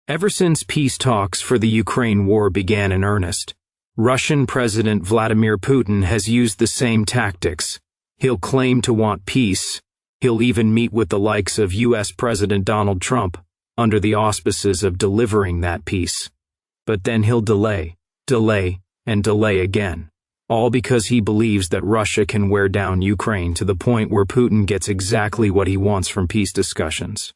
Ever since peace talks for the Ukraine war began in earnest, Russian President Vladimir Putin has used the same tactics. He'll claim to want peace. He'll even meet with the likes of U.S. President Donald Trump under the auspices of delivering that peace. But then he'll delay, and delay again, all because he believes that Russia can wear down Ukraine to the point where Putin gets exactly what he wants from peace discussions.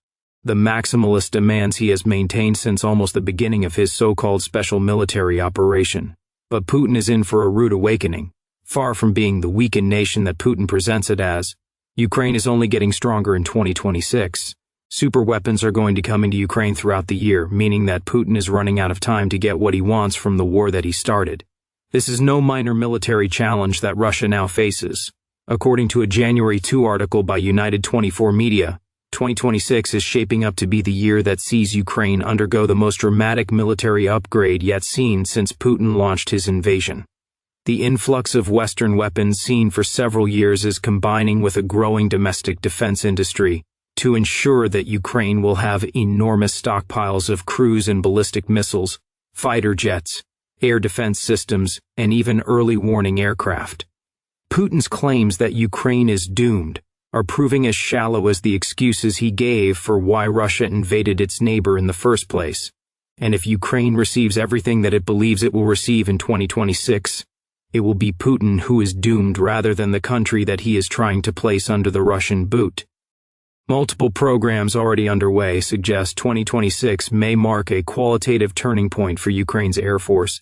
The maximalist demands he has maintained since almost the beginning of his so-called special military operation. But Putin is in for a rude awakening. Far from being the weakened nation that Putin presents it as, Ukraine is only getting stronger in 2026. Super weapons are going to come into Ukraine throughout the year, meaning that Putin is running out of time to get what he wants from the war that he started. This is no minor military challenge that Russia now faces. According to a January 2 article by United 24 Media, 2026 is shaping up to be the year that sees Ukraine undergo the most dramatic military upgrade yet seen since Putin launched his invasion. The influx of Western weapons seen for several years is combining with a growing domestic defense industry to ensure that Ukraine will have enormous stockpiles of cruise and ballistic missiles, fighter jets, air defense systems, and even early warning aircraft. Putin's claims that Ukraine is doomed are proving as shallow as the excuses he gave for why Russia invaded its neighbor in the first place. And if Ukraine receives everything that it believes it will receive in 2026, it will be Putin who is doomed rather than the country that he is trying to place under the Russian boot. Multiple programs already underway suggest 2026 may mark a qualitative turning point for Ukraine's Air Force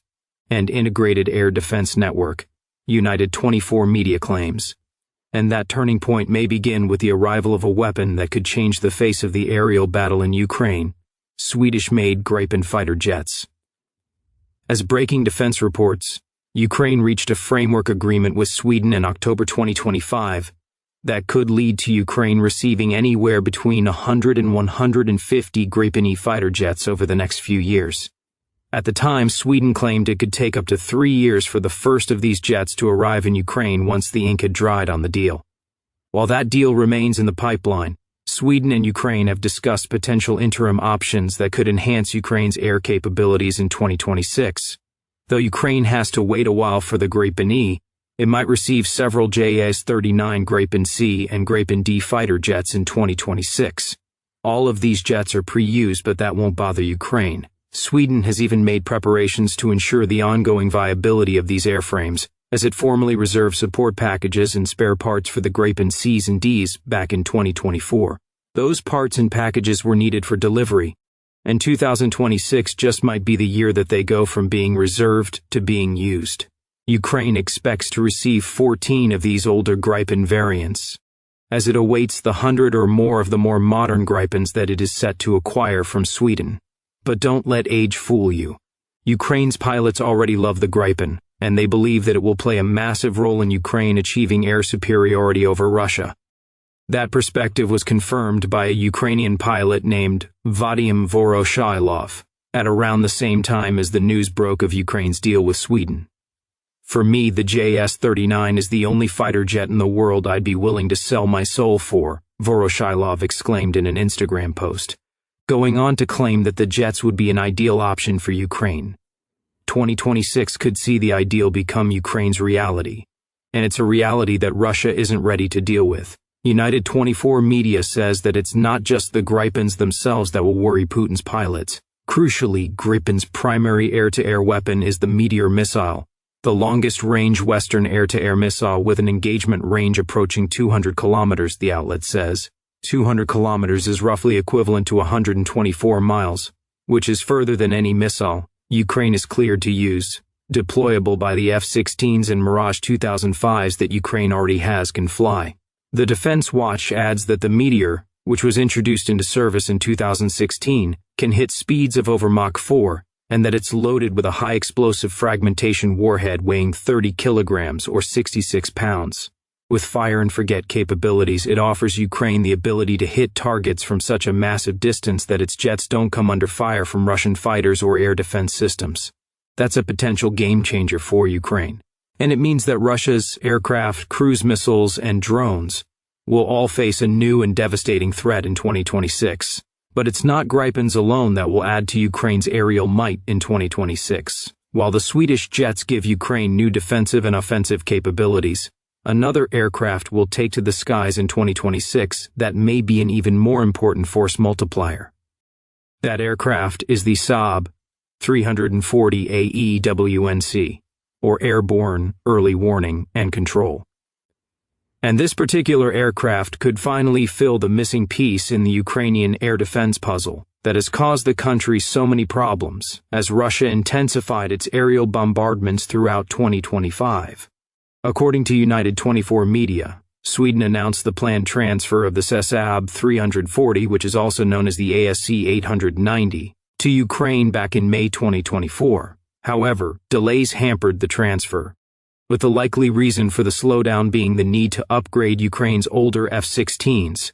and integrated air defense network, United 24 Media claims. And that turning point may begin with the arrival of a weapon that could change the face of the aerial battle in Ukraine, Swedish-made Gripen fighter jets. As breaking defense reports, Ukraine reached a framework agreement with Sweden in October 2025 that could lead to Ukraine receiving anywhere between 100 and 150 Gripen-E fighter jets over the next few years. At the time, Sweden claimed it could take up to 3 years for the first of these jets to arrive in Ukraine once the ink had dried on the deal. While that deal remains in the pipeline, Sweden and Ukraine have discussed potential interim options that could enhance Ukraine's air capabilities in 2026. Though Ukraine has to wait a while for the Gripen-E, it might receive several JS-39 Gripen-C and Gripen-D fighter jets in 2026. All of these jets are pre-used, but that won't bother Ukraine. Sweden has even made preparations to ensure the ongoing viability of these airframes, as it formally reserved support packages and spare parts for the Gripen-Cs and Ds back in 2024. Those parts and packages were needed for delivery, and 2026 just might be the year that they go from being reserved to being used. Ukraine expects to receive 14 of these older Gripen variants, as it awaits the 100 or more of the more modern Gripens that it is set to acquire from Sweden. But don't let age fool you. Ukraine's pilots already love the Gripen, and they believe that it will play a massive role in Ukraine achieving air superiority over Russia. That perspective was confirmed by a Ukrainian pilot named Vadim Voroshilov at around the same time as the news broke of Ukraine's deal with Sweden. For me, the JS-39 is the only fighter jet in the world I'd be willing to sell my soul for, Voroshilov exclaimed in an Instagram post, going on to claim that the jets would be an ideal option for Ukraine. 2026 could see the ideal become Ukraine's reality, and it's a reality that Russia isn't ready to deal with. United 24 Media says that it's not just the Gripens themselves that will worry Putin's pilots. Crucially, Gripen's primary air-to-air weapon is the Meteor missile, the longest-range Western air-to-air missile with an engagement range approaching 200 kilometers, the outlet says. 200 kilometers is roughly equivalent to 124 miles, which is further than any missile Ukraine is cleared to use. Deployable by the F-16s and Mirage 2005s that Ukraine already has can fly. The Defense Watch adds that the Meteor, which was introduced into service in 2016, can hit speeds of over Mach 4, and that it's loaded with a high-explosive fragmentation warhead weighing 30 kilograms or 66 pounds. With fire-and-forget capabilities, it offers Ukraine the ability to hit targets from such a massive distance that its jets don't come under fire from Russian fighters or air defense systems. That's a potential game-changer for Ukraine. And it means that Russia's aircraft, cruise missiles, and drones will all face a new and devastating threat in 2026. But it's not Gripens alone that will add to Ukraine's aerial might in 2026. While the Swedish jets give Ukraine new defensive and offensive capabilities, another aircraft will take to the skies in 2026 that may be an even more important force multiplier. That aircraft is the Saab 340 AEWNC, or Airborne Early Warning and Control. And this particular aircraft could finally fill the missing piece in the Ukrainian air defense puzzle that has caused the country so many problems as Russia intensified its aerial bombardments throughout 2025. According to United 24 Media, Sweden announced the planned transfer of the Saab 340, which is also known as the ASC 890, to Ukraine back in May 2024. However, delays hampered the transfer, with the likely reason for the slowdown being the need to upgrade Ukraine's older F-16s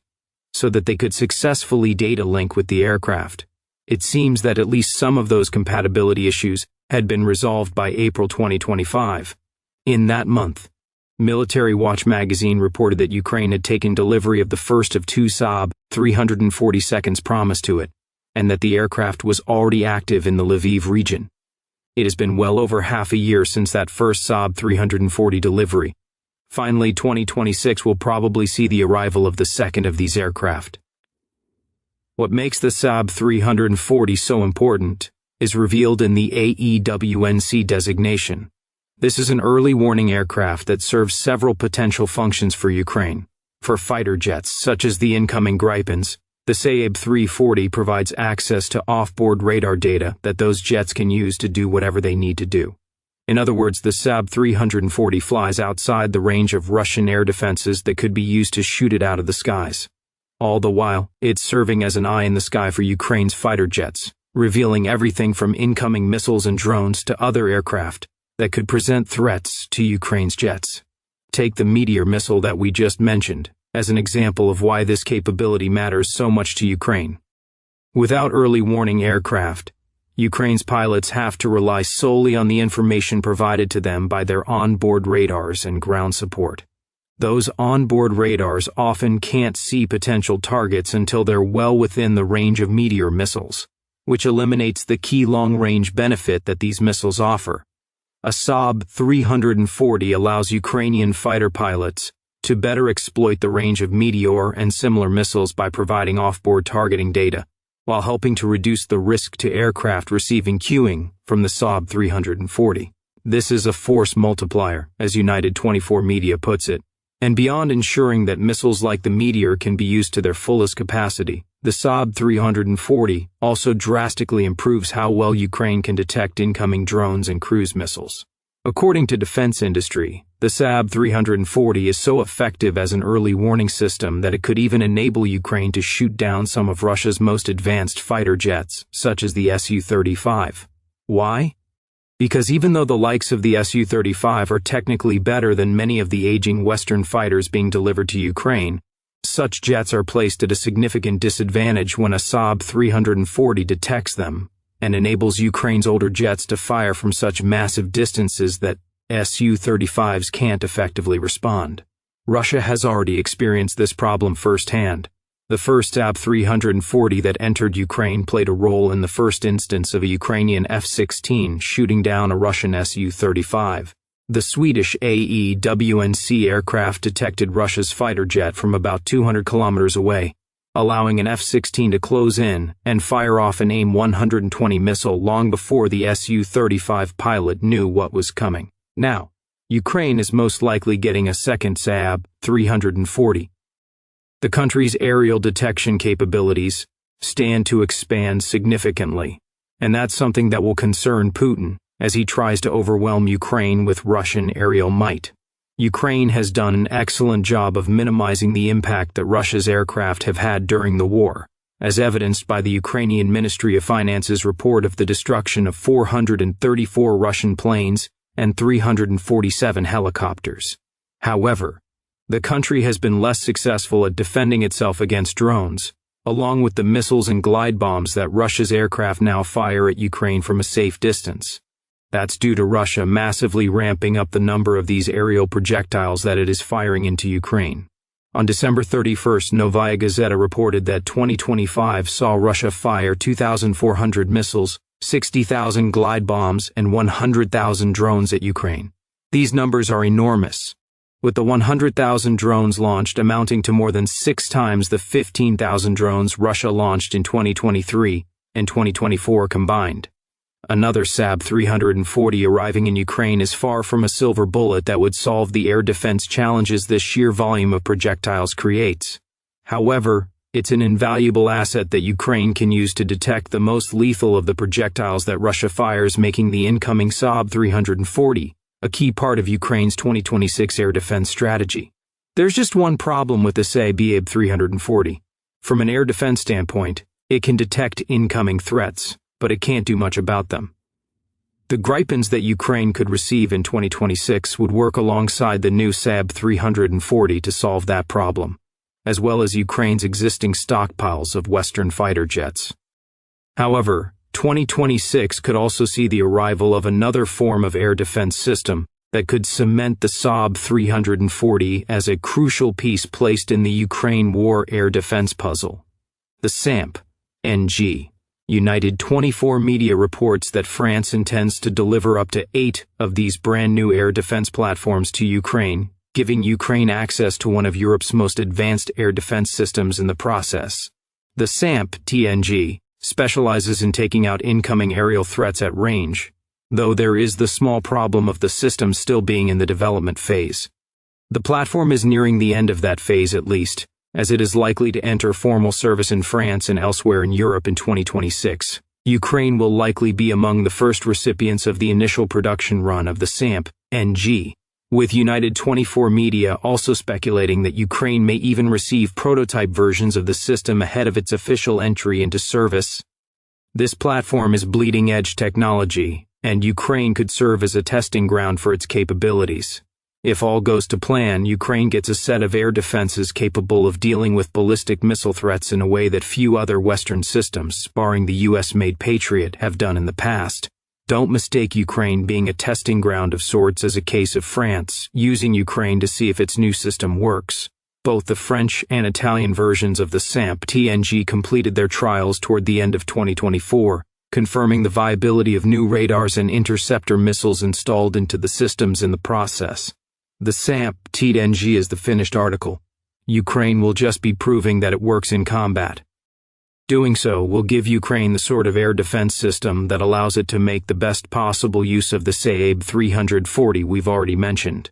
so that they could successfully data link with the aircraft. It seems that at least some of those compatibility issues had been resolved by April 2025. In that month, Military Watch magazine reported that Ukraine had taken delivery of the first of two Saab 340s promised to it, and that the aircraft was already active in the Lviv region. It has been well over half a year since that first Saab 340 delivery. Finally, 2026 will probably see the arrival of the second of these aircraft. What makes the Saab 340 so important is revealed in the AEWNC designation. This is an early warning aircraft that serves several potential functions for Ukraine. For fighter jets, such as the incoming Gripens, the Saab 340 provides access to off-board radar data that those jets can use to do whatever they need to do. In other words, the Saab 340 flies outside the range of Russian air defenses that could be used to shoot it out of the skies. All the while, it's serving as an eye in the sky for Ukraine's fighter jets, revealing everything from incoming missiles and drones to other aircraft that could present threats to Ukraine's jets. Take the Meteor missile that we just mentioned as an example of why this capability matters so much to Ukraine. Without early warning aircraft, Ukraine's pilots have to rely solely on the information provided to them by their onboard radars and ground support. Those onboard radars often can't see potential targets until they're well within the range of Meteor missiles, which eliminates the key long-range benefit that these missiles offer. A Saab 340 allows Ukrainian fighter pilots to better exploit the range of Meteor and similar missiles by providing off-board targeting data, while helping to reduce the risk to aircraft receiving cueing from the Saab 340. This is a force multiplier, as United 24 Media puts it. And beyond ensuring that missiles like the Meteor can be used to their fullest capacity, the Saab 340 also drastically improves how well Ukraine can detect incoming drones and cruise missiles. According to defense industry, the Saab 340 is so effective as an early warning system that it could even enable Ukraine to shoot down some of Russia's most advanced fighter jets, such as the Su-35. Why? Because even though the likes of the Su-35 are technically better than many of the aging Western fighters being delivered to Ukraine, such jets are placed at a significant disadvantage when a Saab 340 detects them and enables Ukraine's older jets to fire from such massive distances that Su-35s can't effectively respond. Russia has already experienced this problem firsthand. The first Saab 340 that entered Ukraine played a role in the first instance of a Ukrainian F-16 shooting down a Russian Su-35. The Swedish AEWNC aircraft detected Russia's fighter jet from about 200 kilometers away, allowing an F-16 to close in and fire off an AIM-120 missile long before the Su-35 pilot knew what was coming. Now, Ukraine is most likely getting a second Saab 340. The country's aerial detection capabilities stand to expand significantly, and that's something that will concern Putin as he tries to overwhelm Ukraine with Russian aerial might. Ukraine has done an excellent job of minimizing the impact that Russia's aircraft have had during the war, as evidenced by the Ukrainian Ministry of Finance's report of the destruction of 434 Russian planes and 347 helicopters. However, the country has been less successful at defending itself against drones, along with the missiles and glide bombs that Russia's aircraft now fire at Ukraine from a safe distance. That's due to Russia massively ramping up the number of these aerial projectiles that it is firing into Ukraine. On December 31st, Novaya Gazeta reported that 2025 saw Russia fire 2,400 missiles, 60,000 glide bombs, and 100,000 drones at Ukraine. These numbers are enormous, with the 100,000 drones launched amounting to more than 6 times the 15,000 drones Russia launched in 2023 and 2024 combined. Another Saab 340 arriving in Ukraine is far from a silver bullet that would solve the air defense challenges this sheer volume of projectiles creates. However, it's an invaluable asset that Ukraine can use to detect the most lethal of the projectiles that Russia fires, making the incoming Saab 340 a key part of Ukraine's 2026 air defense strategy. There's just one problem with the Saab 340. From an air defense standpoint, it can detect incoming threats, but it can't do much about them. The Gripens that Ukraine could receive in 2026 would work alongside the new Saab 340 to solve that problem, as well as Ukraine's existing stockpiles of Western fighter jets. However, 2026 could also see the arrival of another form of air defense system that could cement the Saab 340 as a crucial piece placed in the Ukraine war air defense puzzle. The SAMP, NG. United 24 media reports that France intends to deliver up to 8 of these brand new air defense platforms to Ukraine, giving Ukraine access to one of Europe's most advanced air defense systems in the process. The SAMP, TNG, specializes in taking out incoming aerial threats at range, though there is the small problem of the system still being in the development phase. The platform is nearing the end of that phase at least, as it is likely to enter formal service in France and elsewhere in Europe in 2026. Ukraine will likely be among the first recipients of the initial production run of the SAMP, NG, with United 24 media also speculating that Ukraine may even receive prototype versions of the system ahead of its official entry into service. This platform is bleeding-edge technology, and Ukraine could serve as a testing ground for its capabilities. If all goes to plan, Ukraine gets a set of air defenses capable of dealing with ballistic missile threats in a way that few other Western systems, barring the US-made Patriot, have done in the past. Don't mistake Ukraine being a testing ground of sorts as a case of France using Ukraine to see if its new system works. Both the French and Italian versions of the SAMP TNG completed their trials toward the end of 2024, confirming the viability of new radars and interceptor missiles installed into the systems in the process. The SAMP TNG is the finished article. Ukraine will just be proving that it works in combat. Doing so will give Ukraine the sort of air defense system that allows it to make the best possible use of the Saab 340 we've already mentioned.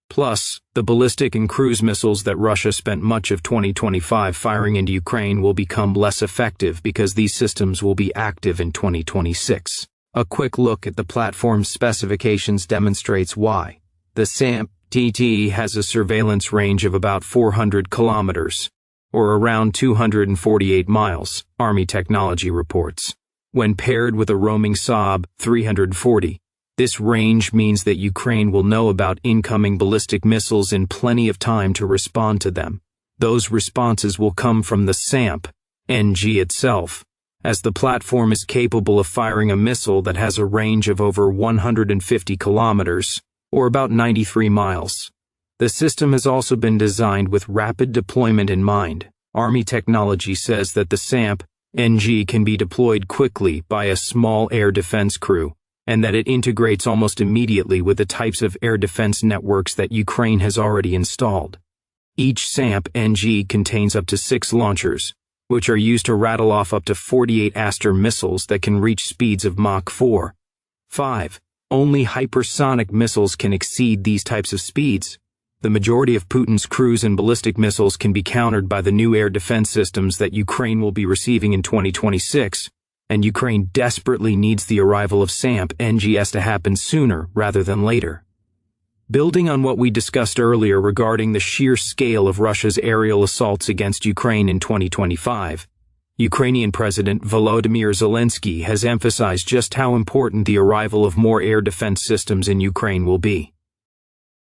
Plus, the ballistic and cruise missiles that Russia spent much of 2025 firing into Ukraine will become less effective because these systems will be active in 2026. A quick look at the platform's specifications demonstrates why. The SAMP TT has a surveillance range of about 400 kilometers, or around 248 miles, Army Technology reports. When paired with a roaming Saab 340, this range means that Ukraine will know about incoming ballistic missiles in plenty of time to respond to them. Those responses will come from the SAMP NG itself, as the platform is capable of firing a missile that has a range of over 150 kilometers, or about 93 miles. The system has also been designed with rapid deployment in mind. Army Technology says that the SAMP NG can be deployed quickly by a small air defense crew, and that it integrates almost immediately with the types of air defense networks that Ukraine has already installed. Each SAMP NG contains up to 6 launchers, which are used to rattle off up to 48 Aster missiles that can reach speeds of Mach 4. 5. Only hypersonic missiles can exceed these types of speeds. The majority of Putin's cruise and ballistic missiles can be countered by the new air defense systems that Ukraine will be receiving in 2026, and Ukraine desperately needs the arrival of SAMP NGS to happen sooner rather than later. Building on what we discussed earlier regarding the sheer scale of Russia's aerial assaults against Ukraine in 2025, Ukrainian President Volodymyr Zelensky has emphasized just how important the arrival of more air defense systems in Ukraine will be.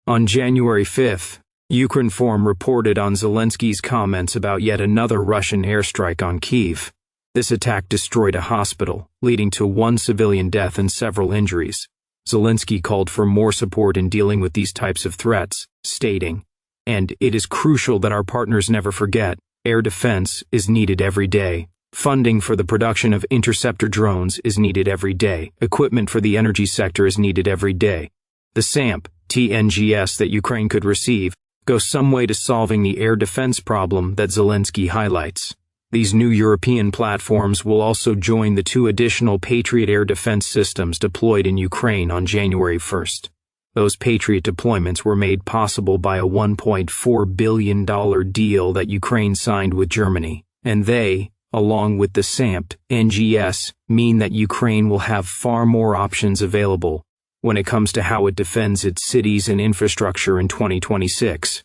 On January 5th, Ukrinform reported on Zelensky's comments about yet another Russian airstrike on Kyiv. This attack destroyed a hospital, leading to 1 civilian death and several injuries. Zelensky called for more support in dealing with these types of threats, stating, And it is crucial that our partners never forget, air defense is needed every day. Funding for the production of interceptor drones is needed every day. Equipment for the energy sector is needed every day. The SAMP, TNGS that Ukraine could receive, goes some way to solving the air defense problem that Zelensky highlights. These new European platforms will also join the 2 additional Patriot air defense systems deployed in Ukraine on January 1st. Those Patriot deployments were made possible by a $1.4 billion deal that Ukraine signed with Germany, and they, along with the SAMP NGS, mean that Ukraine will have far more options available when it comes to how it defends its cities and infrastructure in 2026.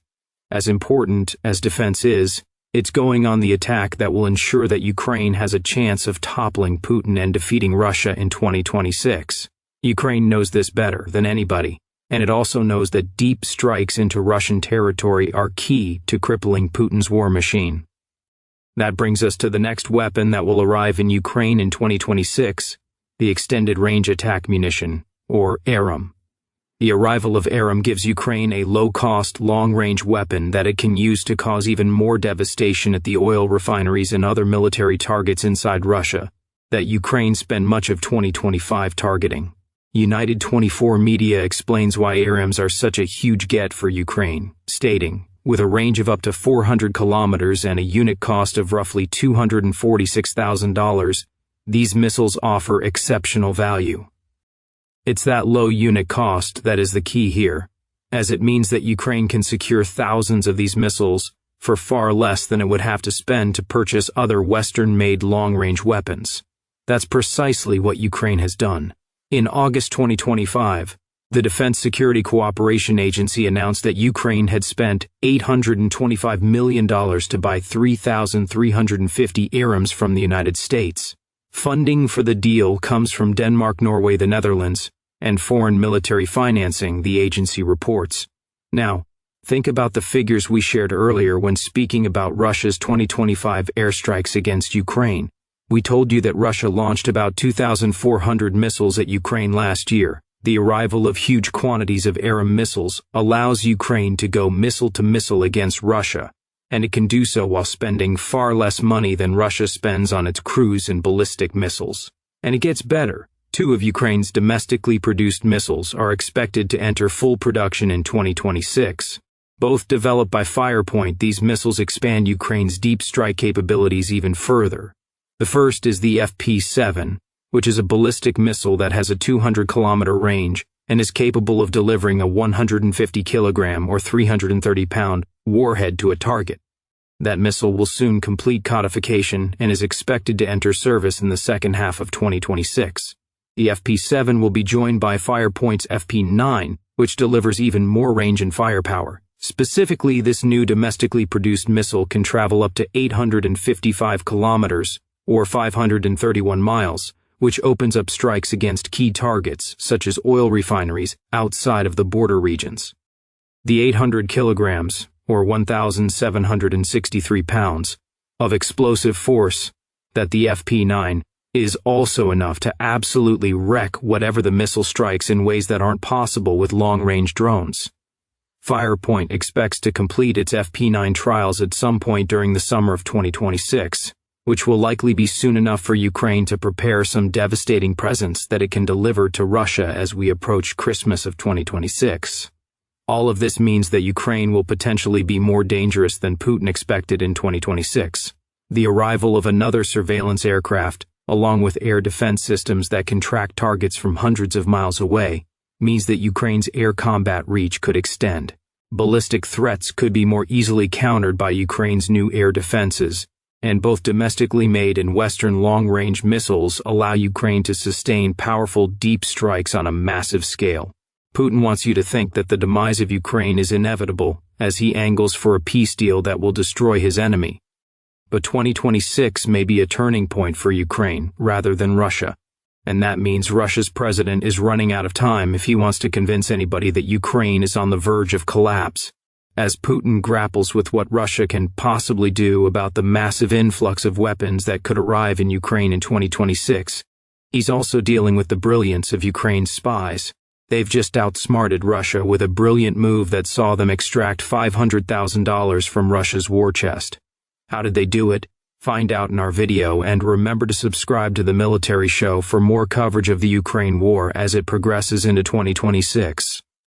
As important as defense is, it's going on the attack that will ensure that Ukraine has a chance of toppling Putin and defeating Russia in 2026. Ukraine knows this better than anybody, and it also knows that deep strikes into Russian territory are key to crippling Putin's war machine. That brings us to the next weapon that will arrive in Ukraine in 2026, the Extended Range Attack Munition, or ARAM. The arrival of ARAM gives Ukraine a low-cost, long-range weapon that it can use to cause even more devastation at the oil refineries and other military targets inside Russia that Ukraine spent much of 2025 targeting. United 24 Media explains why ARAMs are such a huge get for Ukraine, stating, with a range of up to 400 kilometers and a unit cost of roughly $246,000, these missiles offer exceptional value. It's that low unit cost that is the key here, as it means that Ukraine can secure thousands of these missiles for far less than it would have to spend to purchase other Western-made long-range weapons. That's precisely what Ukraine has done. In August 2025, the Defense Security Cooperation Agency announced that Ukraine had spent $825 million to buy 3,350 ARAMs from the United States. Funding for the deal comes from Denmark, Norway, the Netherlands, and foreign military financing, the agency reports. Now, think about the figures we shared earlier when speaking about Russia's 2025 airstrikes against Ukraine. We told you that Russia launched about 2,400 missiles at Ukraine last year. The arrival of huge quantities of ARAM missiles allows Ukraine to go missile to missile against Russia, and it can do so while spending far less money than Russia spends on its cruise and ballistic missiles. And it gets better. 2 of Ukraine's domestically produced missiles are expected to enter full production in 2026. Both developed by Firepoint, these missiles expand Ukraine's deep strike capabilities even further. The first is the FP7, which is a ballistic missile that has a 200-kilometer range and is capable of delivering a 150-kilogram or 330-pound warhead to a target. That missile will soon complete codification and is expected to enter service in the second half of 2026. The FP7 will be joined by Firepoint's FP9, which delivers even more range and firepower. Specifically, this new domestically produced missile can travel up to 855 kilometers, or 531 miles, which opens up strikes against key targets, such as oil refineries, outside of the border regions. The 800 kilograms, or 1,763 pounds, of explosive force that the FP9 is also enough to absolutely wreck whatever the missile strikes in ways that aren't possible with long-range drones. Firepoint expects to complete its FP9 trials at some point during the summer of 2026, which will likely be soon enough for Ukraine to prepare some devastating presents that it can deliver to Russia as we approach Christmas of 2026. All of this means that Ukraine will potentially be more dangerous than Putin expected in 2026. The arrival of another surveillance aircraft, along with air defense systems that can track targets from hundreds of miles away, means that Ukraine's air combat reach could extend. Ballistic threats could be more easily countered by Ukraine's new air defenses, and both domestically made and Western long-range missiles allow Ukraine to sustain powerful deep strikes on a massive scale. Putin wants you to think that the demise of Ukraine is inevitable as he angles for a peace deal that will destroy his enemy. But 2026 may be a turning point for Ukraine rather than Russia, and that means Russia's president is running out of time if he wants to convince anybody that Ukraine is on the verge of collapse. As Putin grapples with what Russia can possibly do about the massive influx of weapons that could arrive in Ukraine in 2026, he's also dealing with the brilliance of Ukraine's spies. They've just outsmarted Russia with a brilliant move that saw them extract $500,000 from Russia's war chest. How did they do it? Find out in our video, and remember to subscribe to the Military Show for more coverage of the Ukraine war as it progresses into 2026.